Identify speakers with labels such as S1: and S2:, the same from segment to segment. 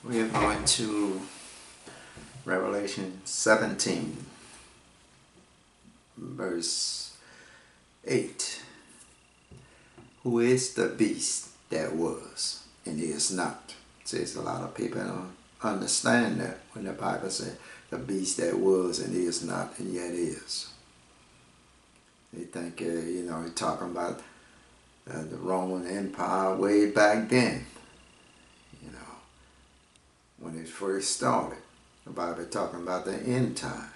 S1: We are going to Revelation 17, verse 8. Who is the beast that was and is not? Says a lot of people don't understand that when the Bible says the beast that was and is not and yet is. They think, you're talking about the Roman Empire way back then. When it first started. The Bible talking about the end time.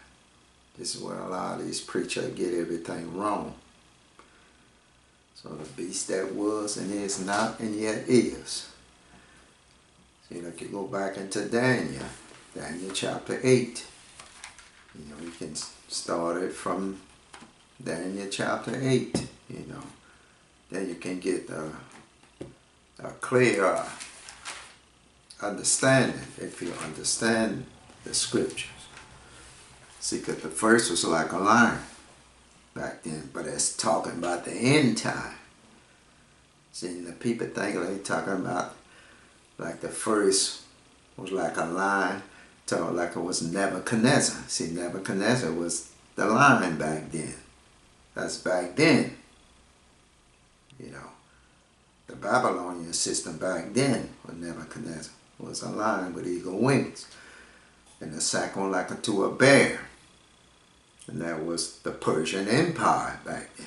S1: This is where a lot of these preachers get everything wrong. So the beast that was and is not and yet is. See, like you go back into Daniel chapter 8. You can start it from Daniel chapter 8, Then you can get a clear understanding if you understand the scriptures. See, because the first was like a lion back then, but it's talking about the end time. See, the people think they're talking about like the first was like a lion, talking like it was Nebuchadnezzar. See, Nebuchadnezzar was the lion back then. That's back then. The Babylonian system back then with Nebuchadnezzar was a lion with eagle wings. And the second one like to a bear. And that was the Persian Empire back then.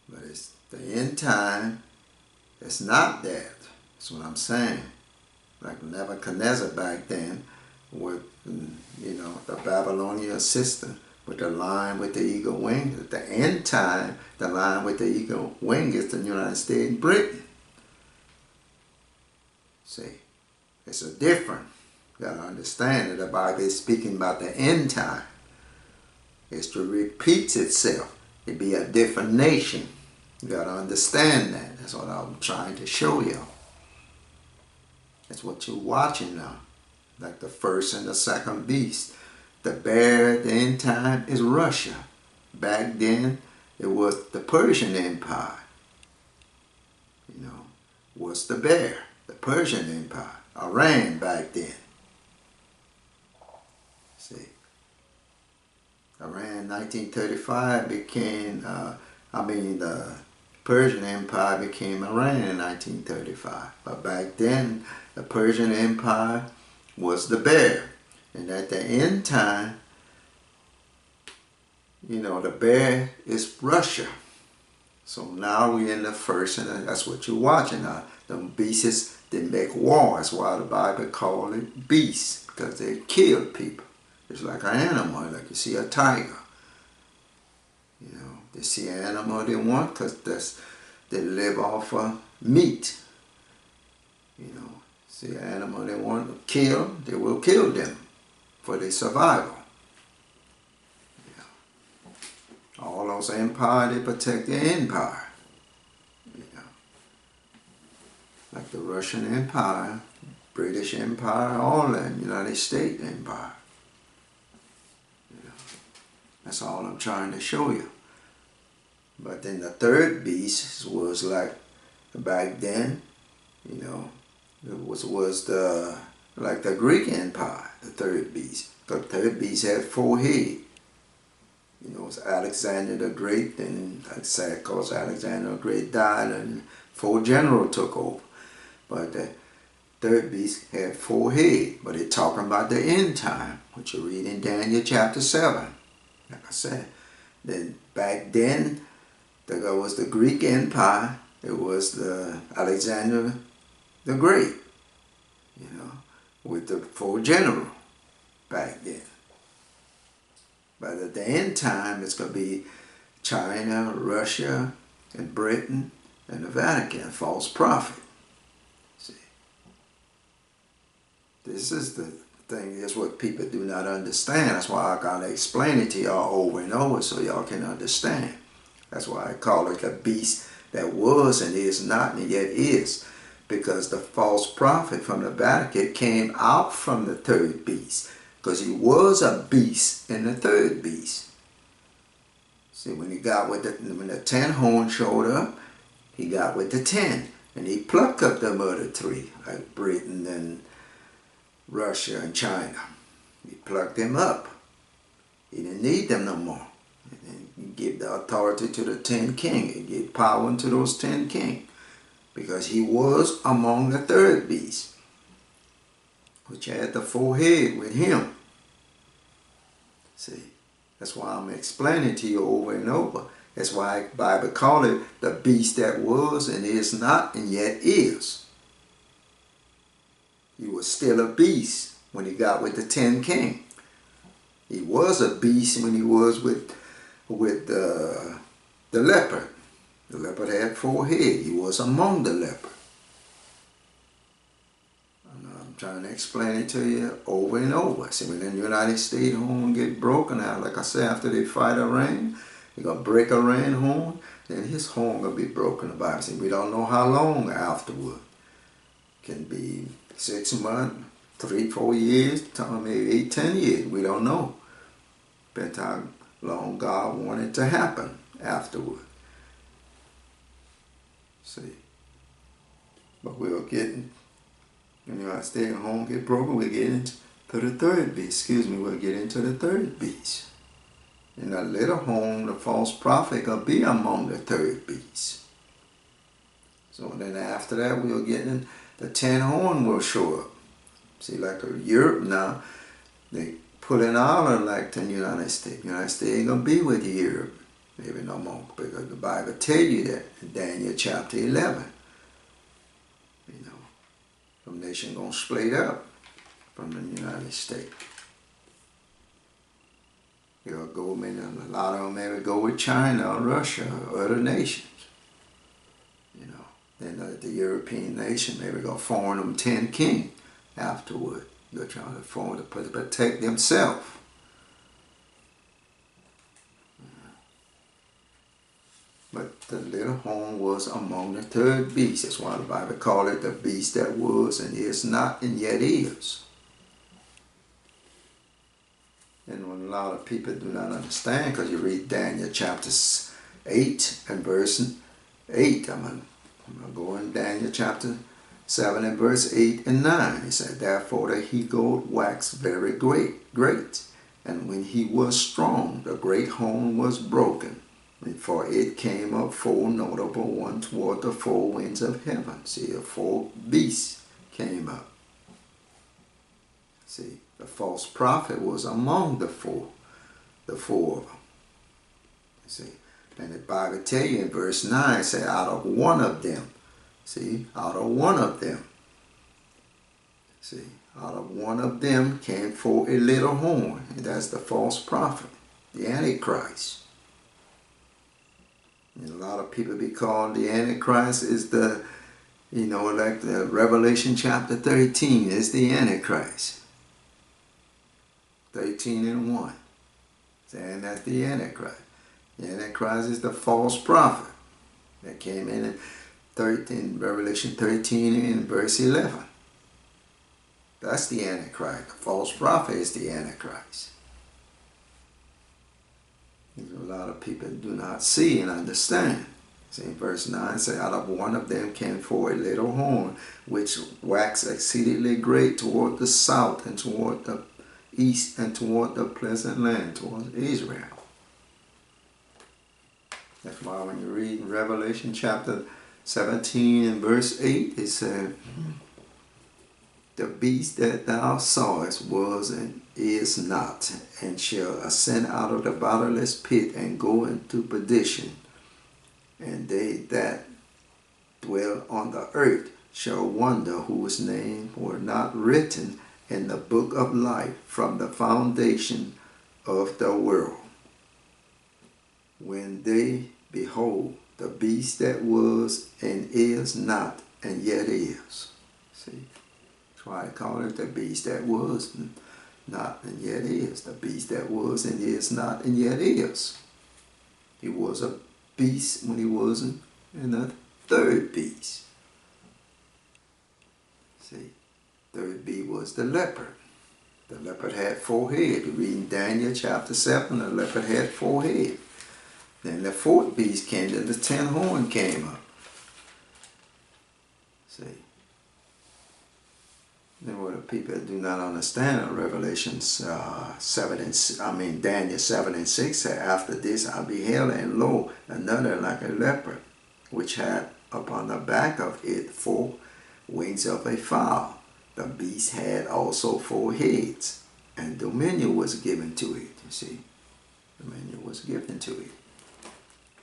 S1: But it's the end time. It's not that. That's what I'm saying. Like Nebuchadnezzar back then with, the Babylonian system with the lion with the eagle wing. At the end time, the lion with the eagle wing is the United States and Britain. See, it's a different. You got to understand that the Bible is speaking about the end time. History repeats itself. It be a different nation. You got to understand that. That's what I'm trying to show you. That's what you're watching now. Like the first and the second beast. The bear at the end time is Russia. Back then, it was the Persian Empire. Was the bear. The Persian Empire. Iran back then. See. Iran 1935 became, the Persian Empire became Iran in 1935. But back then, the Persian Empire was the bear. And at the end time, the bear is Russia. So now we're in the first, and that's what you're watching now. The beasts, they make war. That's why the Bible called it beasts, because they kill people. It's like an animal, like you see a tiger. They see an animal they want because they live off of meat. See an animal they want to kill, they will kill them for their survival. All those empires, they protect their empire. Like the Russian Empire, British Empire, all that, United States Empire. That's all I'm trying to show you. But then the third beast was like, back then, it was like the Greek Empire, the third beast. The third beast had 4 heads. It was Alexander the Great, and like I said, because Alexander the Great died and 4 generals took over. But the third beast had 4 heads, but it's talking about the end time, which you read in Daniel chapter 7. Like I said, then back then, there was the Greek Empire. It was the Alexander the Great, with the 4 generals back then. But at the end time, it's going to be China, Russia, and Britain, and the Vatican, false prophet. See, this is the thing. That's what people do not understand. That's why I got to explain it to y'all over and over so y'all can understand. That's why I call it the beast that was and is not and yet is. Because the false prophet from the Vatican came out from the third beast. Because he was a beast in the third beast. See, when he got with when the 10 horns showed up, he got with the 10. And he plucked up them other three, like Britain and Russia and China. He plucked them up. He didn't need them no more. And he gave the authority to the 10 kings. He gave power to those 10 kings. Because he was among the third beast, which had the 4 heads with him. See, that's why I'm explaining to you over and over. That's why the Bible called it the beast that was and is not and yet is. He was still a beast when he got with the 10 kings. He was a beast when he was with the leopard. The leopard had 4 heads. He was among the leopard. I'm trying to explain it to you over and over. See, when the United States horn get broken out, like I said, after they fight Iran, they're going to break Iran horn, then his horn going to be broken about. See, we don't know how long afterward. Can be 6 months, 3, 4 years, maybe 8, 10 years. We don't know. Depends how long God wanted it to happen afterward. See. But we're getting, when the United States home get broken, we're getting to the third beast. We'll get into the third beast. In that little home, the false prophet will be among the third beast. So then after that, we'll get in the 10 horn will show up. See, like Europe now, they pulling out of like the United States. United States ain't going to be with Europe. Maybe no more, because the Bible tell you that in Daniel chapter 11. You know, some nation going to split up from the United States. They'll go, maybe a lot of them maybe go with China or Russia or other nations. You know, then the European nation maybe go form them 10 kings afterward. They're trying to form to protect themselves. But the little horn was among the third beast. That's why the Bible called it the beast that was and is not and yet is. And when a lot of people do not understand, because you read Daniel chapter 8 and verse 8. I'm going to go in Daniel chapter 7 and verse 8 and 9. He said, therefore the he-goat waxed very great. And when he was strong, the great horn was broken. For it came up 4 notable ones toward the 4 winds of heaven. See, the 4 beasts came up. See, the false prophet was among the 4 of them. See, and the Bible tell you in verse 9, say, out of one of them. See, out of one of them. See, out of one of them came forth a little horn. And that's the false prophet, the Antichrist. And a lot of people be called the Antichrist is the, you know, like the Revelation chapter 13 is the Antichrist. 13 and 1. Saying that's the Antichrist. The Antichrist is the false prophet that came in 13, Revelation 13 and verse 11. That's the Antichrist. The false prophet is the Antichrist. A lot of people do not see and understand. See, verse 9 says, out of one of them came forth a little horn, which waxed exceedingly great toward the south and toward the east and toward the pleasant land, toward Israel. That's why when you read Revelation chapter 17 and verse 8, it said, the beast that thou sawest was and is not, and shall ascend out of the bottomless pit and go into perdition. And they that dwell on the earth shall wonder whose name were not written in the book of life from the foundation of the world, when they behold the beast that was and is not and yet is. See, that's why I call it the beast that was not and yet is. The beast that was and is not and yet is. He was a beast when he wasn't, and the third beast. See, third beast was the leopard. The leopard had 4 heads. You read in Daniel chapter 7, the leopard had 4 heads. Then the 4th beast came, then the 10 horn came up. people do not understand Revelations Daniel 7:6 said, after this I beheld, and lo, another like a leopard, which had upon the back of it 4 wings of a fowl. The beast had also 4 heads, and dominion was given to it. You see, dominion was given to it.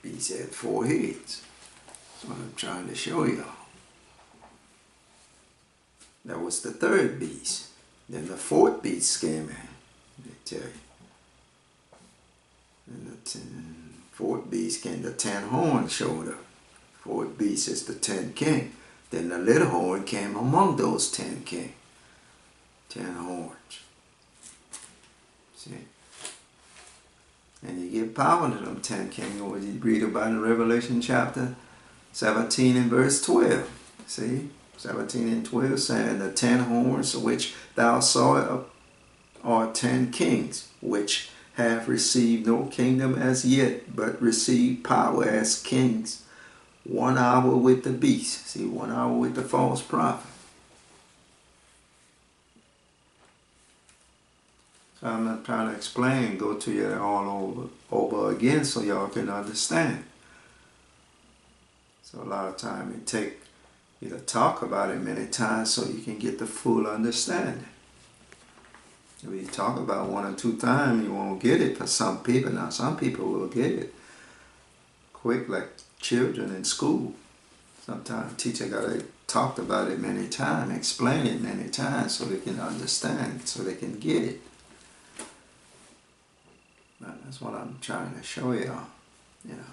S1: Beast had 4 heads. That's what I'm trying to show y'all. That was the 3rd beast. Then the 4th beast came in. Let me tell you. And the 4th beast came, the 10 horns showed up. 4th beast is the 10 king. Then the little horn came among those 10 king. 10 horns. See? And you give power to them 10 king. What you read about in Revelation chapter 17 and verse 12. See? 17 and 12 saying, the 10 horns which thou sawest are 10 kings, which have received no kingdom as yet, but receive power as kings 1 hour with the beast. See, 1 hour with the false prophet. So I'm not trying to explain, go to you all over again so y'all can understand. So a lot of time it take you to talk about it many times so you can get the full understanding. If you talk about 1 or 2 times, you won't get it for some people. Now some people will get it quick, like children in school. Sometimes teacher got to talk about it many times, explain it many times so they can understand, so they can get it. But that's what I'm trying to show y'all, you know.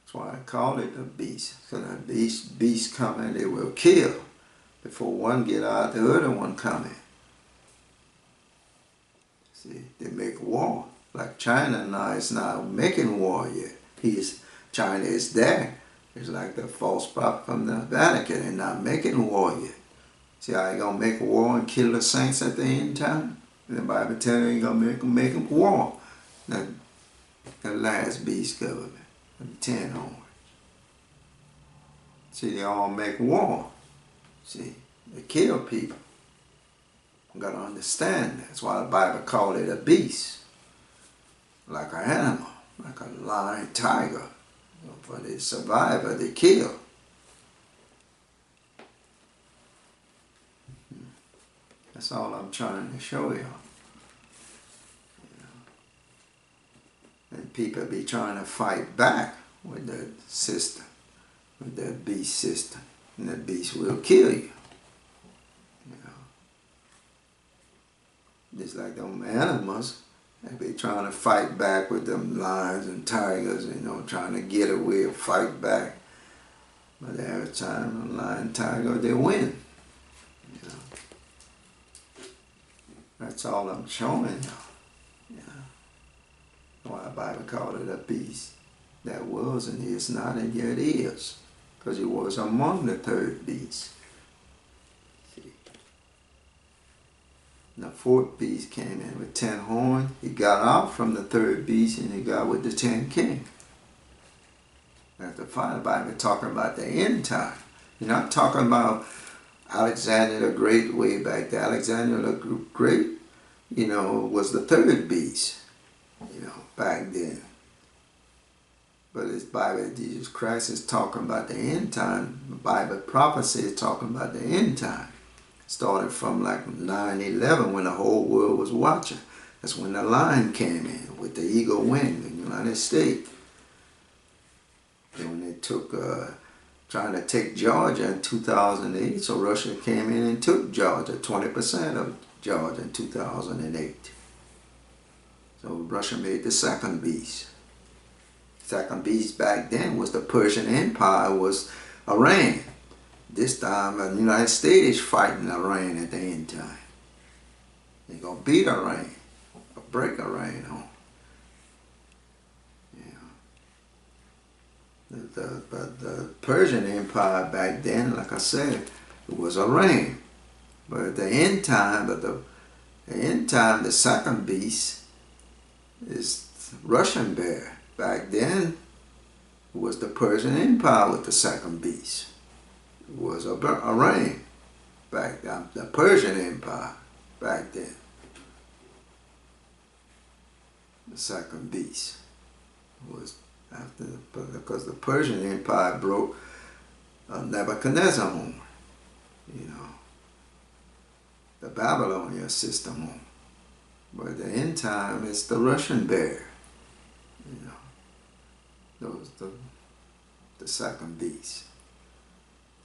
S1: That's why I call it a beast. Because the beast coming, they will kill. Before one get out, the other one coming. See, they make war. Like China now is not making war yet. China is there. It's like the false prophet from the Vatican. They're not making war yet. See how you gonna make war and kill the saints at the end time? And the Bible tells you you're gonna make them war. The last beast government. 10 horns. See, they all make war. See, they kill people. You gotta understand that. That's why the Bible called it a beast. Like an animal, like a lion, tiger. For the survivor, they kill. That's all I'm trying to show y'all. And people be trying to fight back with that system, with that beast system. And that beast will kill you. You know. Just like them animals, they be trying to fight back with them lions and tigers, you know, trying to get away or fight back. But every time a lion and tiger, they win. You know. That's all I'm showing y'all. Why the Bible called it a beast. That was and is not and yet is. Because it was among the 3rd beast. See. The 4th beast came in with 10 horns. He got out from the 3rd beast and he got with the 10 king. That's the Bible talking about the end time. You're not talking about Alexander the Great way back there. Alexander the Great, you know, was the 3rd beast. You know, back then. But this Bible, Jesus Christ is talking about the end time. The Bible prophecy is talking about the end time. Started from like 9/11 when the whole world was watching. That's when the lion came in with the eagle wing in the United States. Then when they took, trying to take Georgia in 2008, so Russia came in and took Georgia, 20% of Georgia in 2008. So Russia made the 2nd beast. 2nd beast back then was the Persian Empire, was Iran. This time the United States is fighting Iran at the end time. They're going to beat Iran, or break Iran home. Yeah. But the Persian Empire back then, like I said, it was Iran. But at the end time, the 2nd beast is Russian bear. Back then, it was the Persian Empire with the 2nd beast. It was Iran. back then, the Persian Empire back then. The second beast was after, because the Persian Empire broke Nebuchadnezzar home, you know, the Babylonian system home. But the end time is the Russian bear, you know, those the second beast.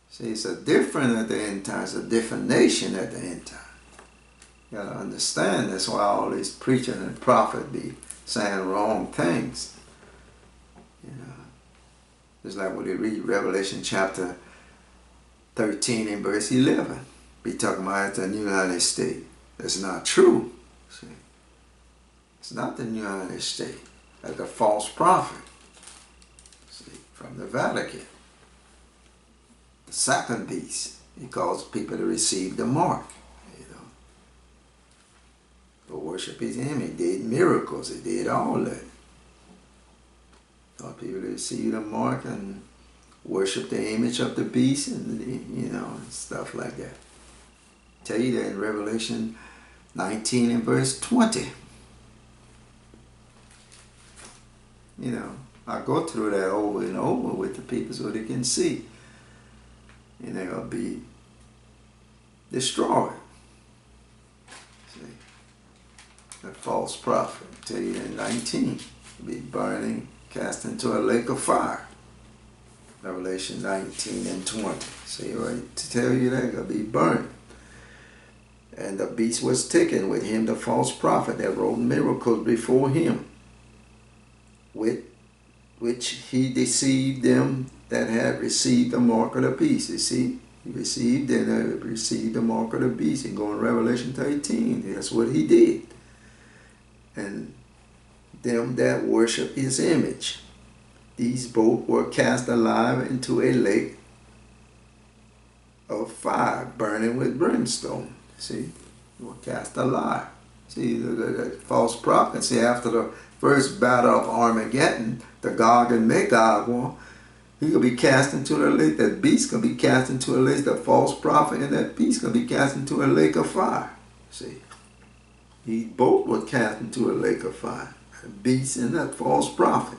S1: See, it's a different at the end time. It's a different nation at the end time. You gotta understand. That's why all these preachers and prophets be saying wrong things. You know, it's like when you read Revelation chapter 13 and verse 11. Be talking about the United States. That's not true. See, it's not the United States. That's a false prophet. See, from the Vatican. The second beast. He calls people to receive the mark. You know, to worship his image. He did miracles. He did all that. Taught people to receive the mark and worship the image of the beast, and you know, and stuff like that. Tell you that in Revelation 19 and verse 20. You know, I go through that over and over with the people so they can see. And they're going to be destroyed. See? That false prophet, I tell you in 19, will be burning, cast into a lake of fire. Revelation 19 and 20. See, right? To tell you that, going to be burned. And the beast was taken with him, the false prophet that wrought miracles before him, with which he deceived them that had received the mark of the beast. You see, he received and received the mark of the beast. And go in Revelation 13, that's what he did. And them that worship his image, these both were cast alive into a lake of fire, burning with brimstone. See, they were cast alive. See, the false prophet, see, after the first battle of Armageddon, the Gog and Magog war, he could be cast into the lake. That beast could be cast into a lake. The false prophet and that beast could be cast into a lake of fire. See, he both were cast into a lake of fire. The beast and that false prophet.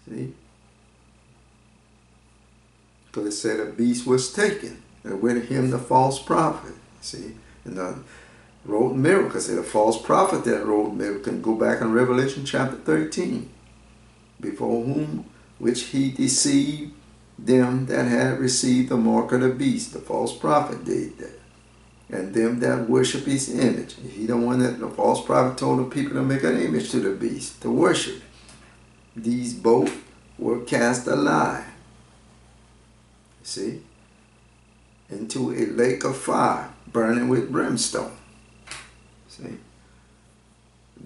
S1: See, because it said a beast was taken, and with him the false prophet. See, and the wrote miracles. See, the false prophet that wrote miracles. Can go back in Revelation chapter 13. Before whom which he deceived them that had received the mark of the beast. The false prophet did that. And them that worship his image. He the one that the false prophet told the people to make an image to the beast, to worship. These both were cast alive. See? Into a lake of fire, burning with brimstone. See?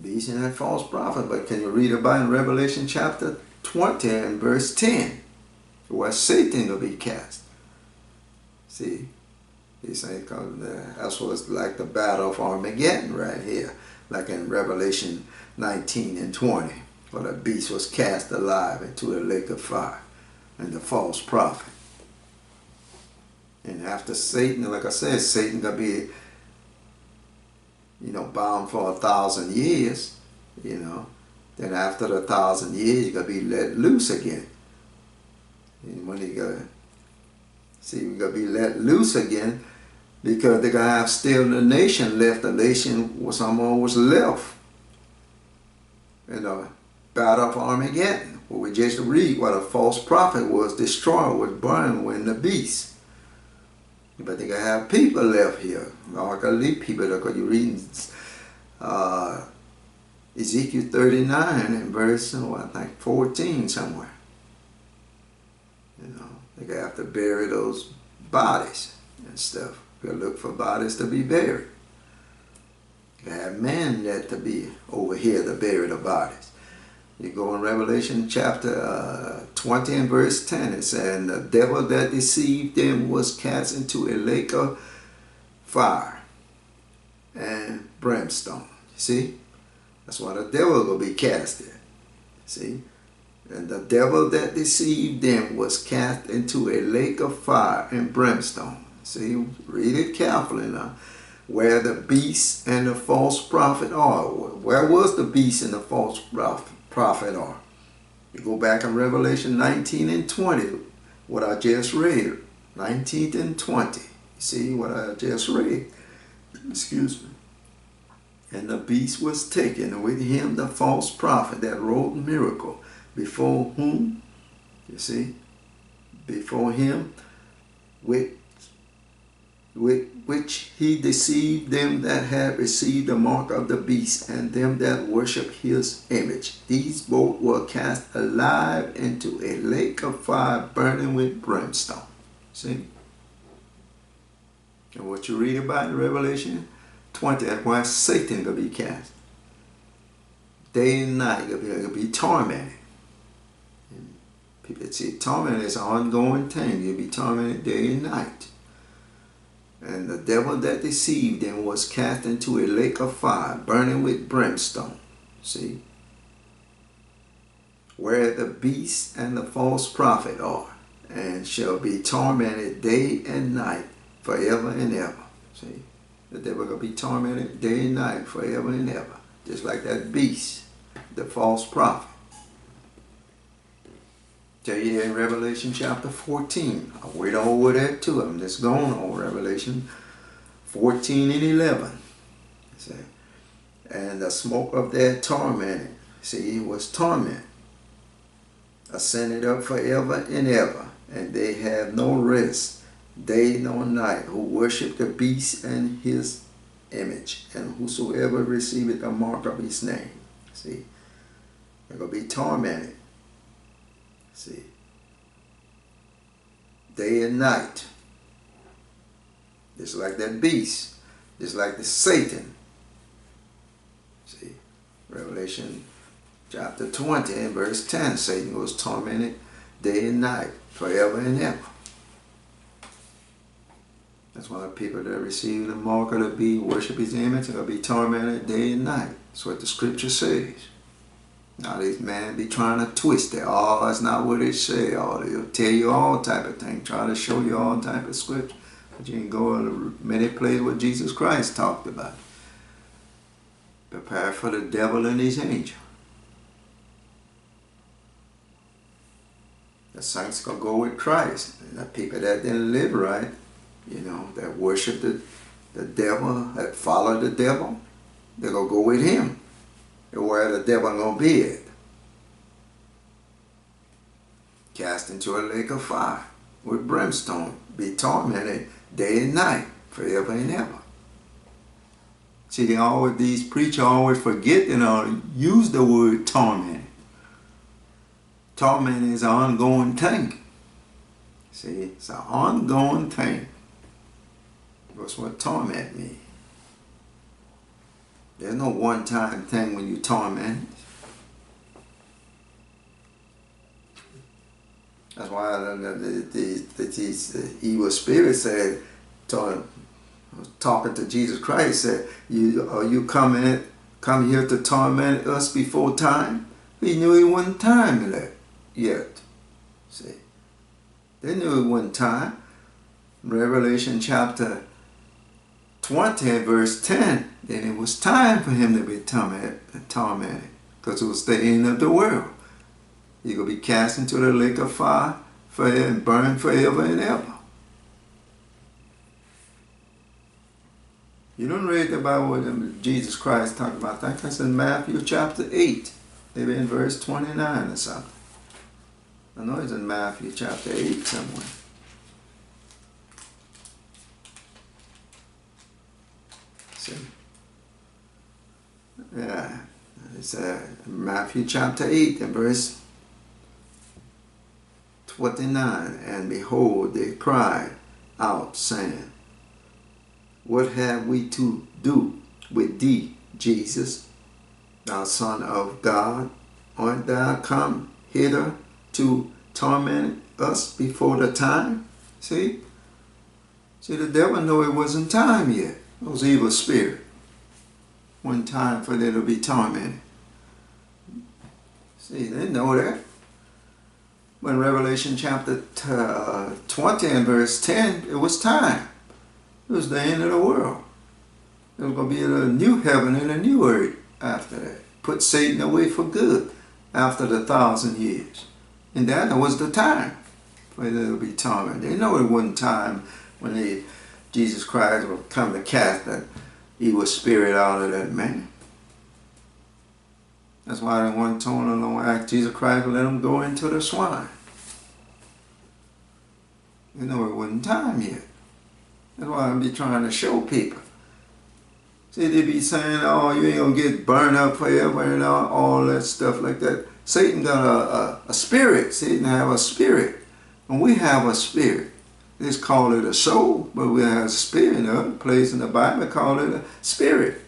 S1: Beast and that false prophet. But can you read about in Revelation chapter 20 and verse 10 where Satan will be cast? See, he's saying that's what's like the battle of Armageddon right here, like in Revelation 19 and 20, where the beast was cast alive into a lake of fire, and the false prophet. And after Satan, like I said, Satan gonna be, you know, bound for 1,000 years, you know. Then after the 1,000 years, you're going to be let loose again. And when you go, see, we're going to be let loose again because they're going to have still the nation left. The nation was almost left. You know, battle of Armageddon, where we just read what a false prophet was destroyed, was burned when the beast. But they're going to have people left here. Not going to leave people there, because you're reading Ezekiel 39 and verse, I think 14 somewhere. You know, they're going to have to bury those bodies and stuff. They're going to look for bodies to be buried. You have men that to be over here to bury the bodies. You go in Revelation chapter 20 and verse 10, it says, and the devil that deceived them was cast into a lake of fire and brimstone. You see? That's why the devil will be cast in. See? And the devil that deceived them was cast into a lake of fire and brimstone. See, read it carefully now. Where the beast and the false prophet are. Where was the beast and the false prophet are? You go back in Revelation 19 and 20, what I just read. 19 and 20. You see what I just read? Excuse me. And the beast was taken, and with him the false prophet that wrought miracle, before whom, you see, before him, with which he deceived them that had received the mark of the beast, and them that worship his image. These both were cast alive into a lake of fire burning with brimstone. See? And what you read about in Revelation 20, that's why Satan will be cast. Day and night, he'll be tormented. And people see torment is an ongoing thing. You'll be tormented day and night. And the devil that deceived them was cast into a lake of fire, burning with brimstone. See? Where the beast and the false prophet are, and shall be tormented day and night, forever and ever. See? The devil will be tormented day and night, forever and ever. Just like that beast, the false prophet. Tell you in Revelation chapter 14. I'll wait over that too. I'm just going on Revelation 14 and 11. See? And the smoke of their torment, see, it was torment, ascended up forever and ever, and they have no rest, day nor night, who worship the beast and his image, and whosoever receiveth the mark of his name. See, they're going to be tormented. See, day and night, just like that beast, just like the Satan. See, Revelation chapter 20 and verse 10, Satan was tormented day and night, forever and ever. That's why the people that receive the mark of the beast, worship his image, are going to be tormented day and night. That's what the scripture says. Now these men be trying to twist it. Oh, that's not what it says. Oh, they'll tell you all type of things, try to show you all type of scripture. But you can go in many places what Jesus Christ talked about. Prepare for the devil and his angel. The saints gonna go with Christ. And the people that didn't live right, you know, that worship the devil, that follow the devil, they're gonna go with him. Where the devil gonna be at. Cast into a lake of fire with brimstone, be tormented day and night, forever and ever. See, these preachers always forget and use the word torment. Torment is an ongoing thing. See, it's an ongoing thing. That's what torment means. There's no one-time thing when you torment. That's why the evil spirit said, talking to Jesus Christ, said, "You come here to torment us before time?" He knew it wasn't time yet. See, they knew it wasn't time. Revelation chapter 20 verse 10, then it was time for him to be tormented, because it was the end of the world. You're going to be cast into the lake of fire and burned forever and ever. You don't read about what Jesus Christ talked about. I think that's in Matthew chapter 8, maybe in verse 29 or something. I know it's in Matthew chapter 8 somewhere. Yeah, it's Matthew chapter 8 and verse 29. And behold, they cried out, saying, "What have we to do with thee, Jesus, thou Son of God? Art thou come hither to torment us before the time?" See, the devil knew it wasn't time yet. Those evil spirits. One time for them to be tormented. See, they know that. When Revelation chapter 20 and verse 10, it was time. It was the end of the world. There was going to be a new heaven and a new earth after that. Put Satan away for good after the 1,000 years. And that was the time for it to be tormented. They know it wasn't time when Jesus Christ would come to cast that evil spirit out of that man. That's why they weren't told them to ask Jesus Christ to let them go into the swine. You know it wasn't time yet. That's why I be trying to show people. See, they be saying, oh, you ain't going to get burned up forever and all that stuff like that. Satan got a spirit. Satan have a spirit. And we have a spirit. They just call it a soul, but we have a spirit. In other place in the Bible, call it a spirit.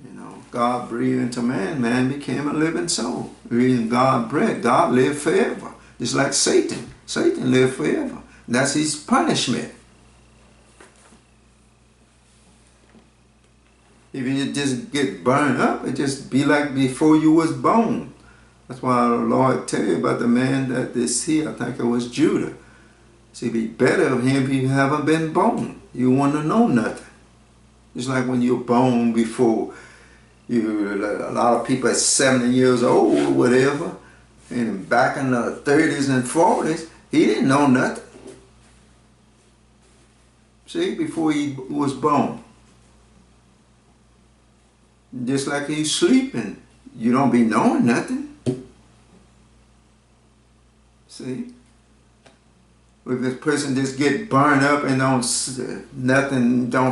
S1: You know, God breathed into man. Man became a living soul. Reading God breathed. God lived forever. Just like Satan. Satan lived forever. That's his punishment. If you just get burned up, it just be like before you was born. That's why the Lord tell you about the man that they see. I think it was Judah. See, it'd be better of him if you haven't been born. You want to know nothing. It's like when you're born before you. A lot of people at 70 years old or whatever, and back in the 30s and 40s, he didn't know nothing. See, before he was born. Just like he's sleeping, you don't be knowing nothing. See? If this person just get burned up and don't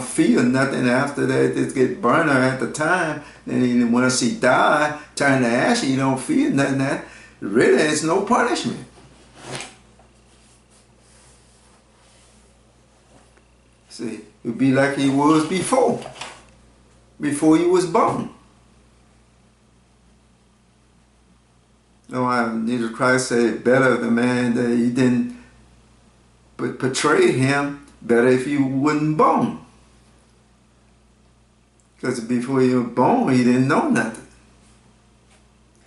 S1: feel nothing after that, just get burned up at the time, and then once he die, turn to ash, you don't feel nothing. That really is no punishment. See, it would be like he was before he was born. No, Jesus Christ said, better the man that he didn't portray him, better if you wasn't born. Because before he was born, he didn't know nothing.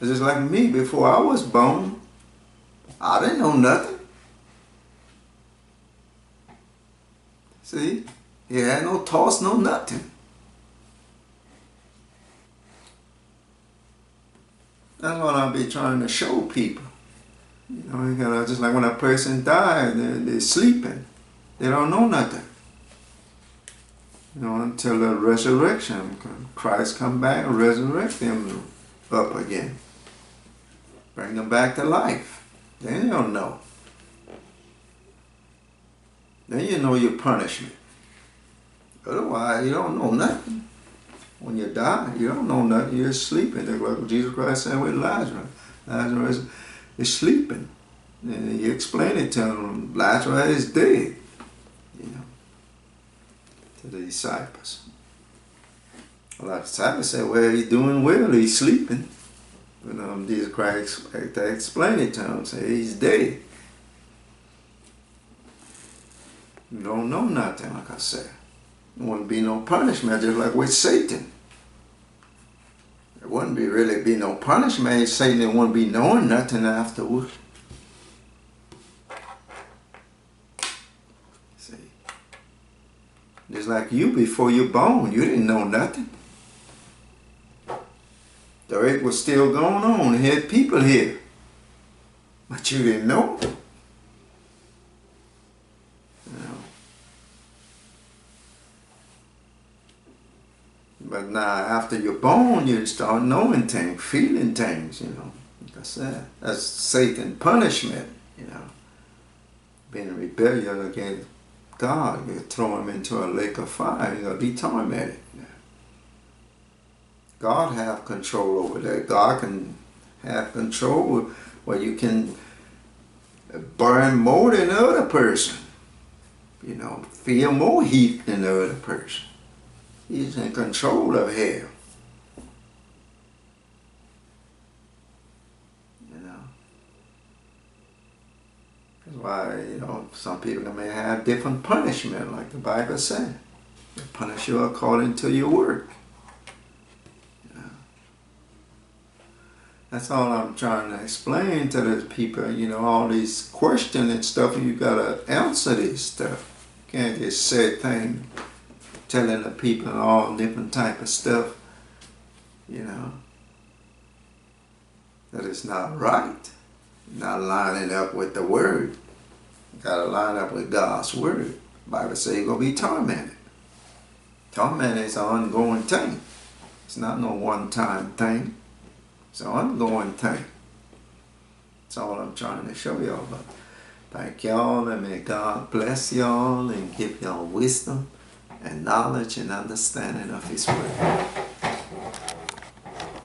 S1: It's just like me, before I was born, I didn't know nothing. See, he had no thoughts, no nothing. That's what I'll be trying to show people. You know, just like when a person dies, they're sleeping. They don't know nothing. You know, until the resurrection. Christ come back and resurrect them up again. Bring them back to life. Then you don't know. Then you know your punishment. Otherwise, you don't know nothing. When you die, you don't know nothing. You're sleeping. That's like Jesus Christ said with Lazarus. Lazarus is sleeping. And he explained it to him. Lazarus is dead. You know, to the disciples. A lot of disciples said, well, he's doing well. He's sleeping. But Jesus Christ explained it to him. Say he's dead. You don't know nothing, like I said. There wouldn't be no punishment, just like with Satan. There wouldn't really be no punishment. Satan wouldn't be knowing nothing afterward. See, just like you before you're born, you didn't know nothing. The earth was still going on. It had people here, but you didn't know. But now, after you're born, you start knowing things, feeling things, you know. Like I said, that's Satan's punishment, you know. Being in rebellion against God, you throw him into a lake of fire, you're going to be tormented. God have control over that. God can have control where you can burn more than the other person. You know, feel more heat than the other person. He's in control of hell. You know. That's why, you know, some people may have different punishment, like the Bible said. They punish you according to your work. You know. That's all I'm trying to explain to the people. You know, all these questions and stuff, you gotta answer this stuff. You can't just say things telling the people all different type of stuff, you know, that it's not right. Not lining up with the word. You gotta line up with God's word. The Bible says you're gonna be tormented. Torment is an ongoing thing. It's not no one-time thing. It's an ongoing thing. That's all I'm trying to show y'all. But thank y'all, and may God bless y'all and give y'all wisdom and knowledge and understanding of His word.